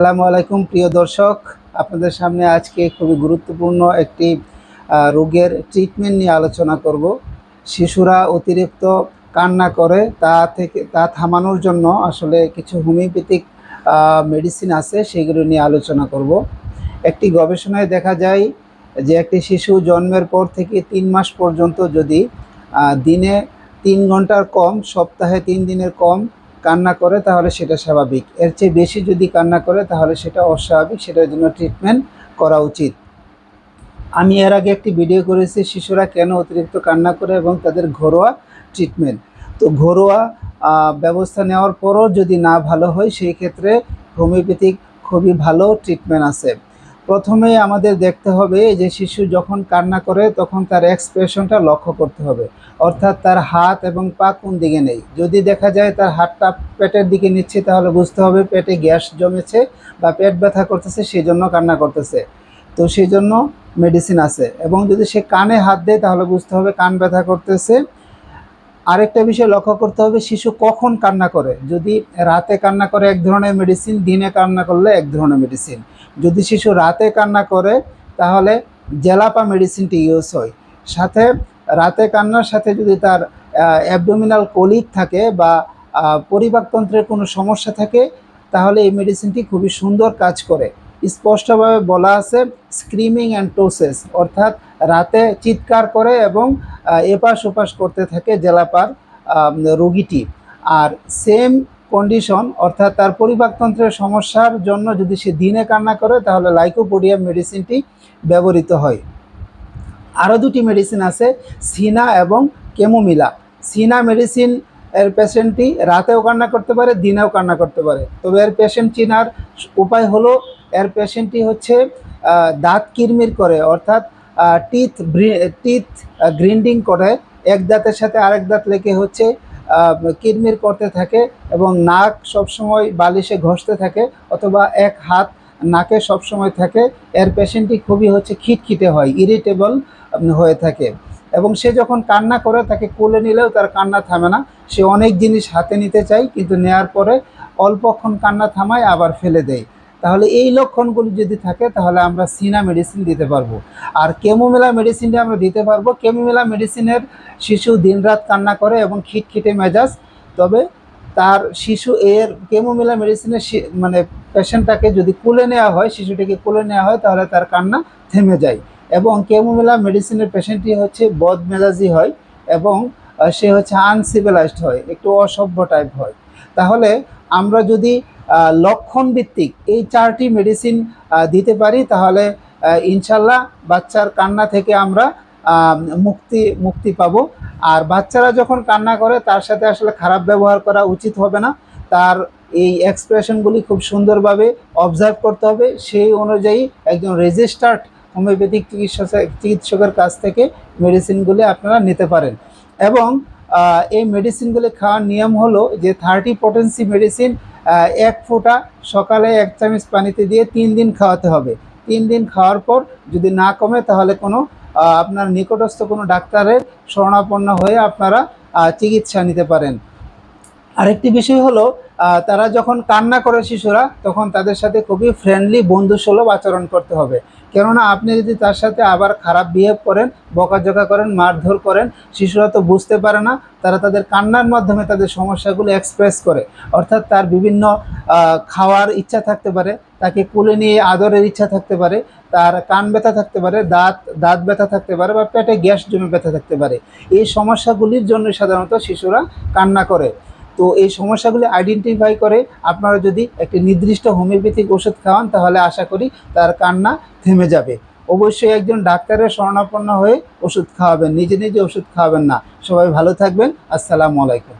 আসসালামু আলাইকুম প্রিয় দর্শক, আপনাদের সামনে আজকে খুবই গুরুত্বপূর্ণ একটি রোগের ট্রিটমেন্ট নিয়ে আলোচনা করব। শিশুরা অতিরিক্ত কান্না করে তা থামানোর জন্য আসলে কিছু হোমিওপ্যাথিক মেডিসিন আছে, সেগুলো নিয়ে আলোচনা করব। একটি গবেষণায় দেখা যায় যে একটি শিশু জন্মের পর থেকে 3 মাস পর্যন্ত যদি দিনে 3 ঘন্টার কম, সপ্তাহে 3 দিনের কম কান্না করে তাহলে সেটা স্বাভাবিক। এর চেয়ে বেশি যদি কান্না করে তাহলে সেটা অস্বাভাবিক, সেটার জন্য ট্রিটমেন্ট করা উচিত। আমি এর আগে একটি ভিডিও করেছি শিশুরা কেন অতিরিক্ত কান্না করে এবং তাদের ঘরোয়া ট্রিটমেন্ট। তো ঘরোয়া ব্যবস্থা নেওয়ার পরও যদি না ভালো হয়, সেই ক্ষেত্রে হোমিওপ্যাথিক খুবই ভালো ট্রিটমেন্ট আছে। প্রথমেই আমাদের দেখতে হবে যে শিশু যখন কান্না করে তখন তার এক্সপ্রেশনটা লক্ষ্য করতে হবে, অর্থাৎ তার হাত এবং পা কোন দিকে নেই। যদি দেখা যায় তার হাতটা পেটের দিকে নিচ্ছে তাহলে বুঝতে হবে পেটে গ্যাস জমেছে বা পেট ব্যথা করতেছে, সেই জন্য কান্না করতেছে। তো সেই জন্য মেডিসিন আছে। এবং যদি সে কানে হাত দেয় তাহলে বুঝতে হবে কান ব্যথা করতেছে। আরেকটা বিষয় লক্ষ্য করতে হবে শিশু কখন কান্না করে। যদি রাতে কান্না করে এক ধরনের মেডিসিন, দিনে কান্না করলে এক ধরনের মেডিসিন। যদি শিশু রাতে কান্না করে তাহলে জেলাপা মেডিসিনটি ইউজ হয়। সাথে রাতে কান্নার সাথে যদি তার অ্যাবডোমিনাল কোলিক থাকে বা পরিপাকতন্ত্রের কোনো সমস্যা থাকে তাহলে এই মেডিসিনটি খুবই সুন্দর কাজ করে। স্পষ্টভাবে বলা আছে স্ক্রিমিং অ্যান্ড টোসেস, অর্থাৎ রাতে চিৎকার করে এবং এপাশ ওপাশ করতে থাকে জেলাপার রোগীটি। আর সেম কন্ডিশন, অর্থাৎ তার পরিপাকতন্ত্রের সমস্যার জন্য যদি সে দিনে কান্না করে তাহলে লাইকোপোডিয়াম মেডিসিনটি ব্যবহৃত হয়। আরও দুটি মেডিসিন আছে, সিনা এবং কেমোমিলা। সিনা মেডিসিন এর পেশেন্টটি রাতেও কান্না করতে পারে, দিনেও কান্না করতে পারে। তবে এর পেশেন্ট চেনার উপায় হলো এর পেশেন্টটি হচ্ছে দাঁত কিরমির করে, অর্থাৎ টিথ গ্রিন্ডিং করে, এক দাঁতের সাথে আরেক দাঁত লেগে হচ্ছে কিরমির করতে থাকে এবং নাক সবসময় বালিশে ঘষতে থাকে অথবা এক হাত নাকে সবসময় থাকে। এর পেশেন্টটি খুবই হচ্ছে খিটখিটে হয়, ইরিটেবল হয়ে থাকে। এবং সে যখন কান্না করে তাকে কোলে নিলেও তার কান্না থামে না। সে অনেক জিনিস হাতে নিতে চায় কিন্তু নেয়ার পরে অল্পক্ষণ কান্না থামায় আবার ফেলে দেয়। তাহলে এই লক্ষণগুলি যদি থাকে তাহলে আমরা সিনা মেডিসিন দিতে পারবো। আর কেমোমিলা মেডিসিনটি আমরা দিতে পারবো। কেমোমিলা মেডিসিনের শিশু দিনরাত কান্না করে এবং খিটখিটে মেজাজ, তবে তার শিশু এর কেমোমিলা মেডিসিনের মানে পেশেন্টটাকে যদি কোলে নেওয়া হয়, শিশুটিকে কোলে নেওয়া হয় তাহলে তার কান্না থেমে যায়। এবং কেমোমিলা মেডিসিনের পেশেন্টটি হচ্ছে বদমেজাজি হয় এবং সে হচ্ছে আনসিভিলাইজড হয়, একটু অসভ্য টাইপ হয়। তাহলে আমরা যদি লক্ষণ ভিত্তিক এই 4টি মেডিসিন দিতে পারি তাহলে ইনশাল্লাহ বাচ্চার কান্না থেকে আমরা মুক্তি পাবো। আর বাচ্চারা যখন কান্না করে তার সাথে আসলে খারাপ ব্যবহার করা উচিত হবে না। তার এই এক্সপ্রেশনগুলি খুব সুন্দরভাবে অবজার্ভ করতে হবে। সেই অনুযায়ী একজন রেজিস্টার্ড হোমিওপ্যাথিক চিকিৎসকের কাছ থেকে মেডিসিনগুলি আপনারা নিতে পারেন। এবং এই মেডিসিনগুলি খাওয়ার নিয়ম হলো যে 30 পটেন্সি মেডিসিন 1 ফোঁটা সকালে 1 চামচ পানিতে দিয়ে 3 দিন খাওয়াতে হবে। 3 দিন খাওয়ার পর যদি না কমে তাহলে আপনার নিকটস্থ কোনো ডাক্তারের শরণাপন্ন হয়ে আপনারা চিকিৎসা নিতে পারেন। আরেকটি বিষয় হলো তারা যখন কান্না করে শিশুরা তখন তাদের সাথে খুবই ফ্রেন্ডলি বন্ধুসুলভ আচরণ করতে হবে। কেননা আপনি যদি তার সাথে আবার খারাপ বিহেভ করেন, বকাঝকা করেন, মারধর করেন, শিশুরা তো বুঝতে পারে না। তারা তাদের কান্নার মাধ্যমে তাদের সমস্যাগুলো এক্সপ্রেস করে। অর্থাৎ তার বিভিন্ন খাওয়ার ইচ্ছা থাকতে পারে, তাকে কোলে নিয়ে আদরের ইচ্ছা থাকতে পারে, তার কান ব্যথা থাকতে পারে, দাঁত ব্যথা থাকতে পারে বা পেটে গ্যাস জমে ব্যথা থাকতে পারে। এই সমস্যাগুলির জন্য সাধারণত শিশুরা কান্না করে। তো এই সমস্যাগুলি আইডেন্টিফাই করে আপনারা যদি একটি নির্দিষ্ট হোমিওপ্যাথিক ওষুধ খাওয়ান তাহলে আশা করি তার কান্না থেমে যাবে। অবশ্যই একজন ডাক্তারের শরণাপন্ন হয়ে ওষুধ খাওয়াবেন, নিজে নিজে ওষুধ খাওয়াবেন না। সবাই ভালো থাকবেন। আসসালামু আলাইকুম।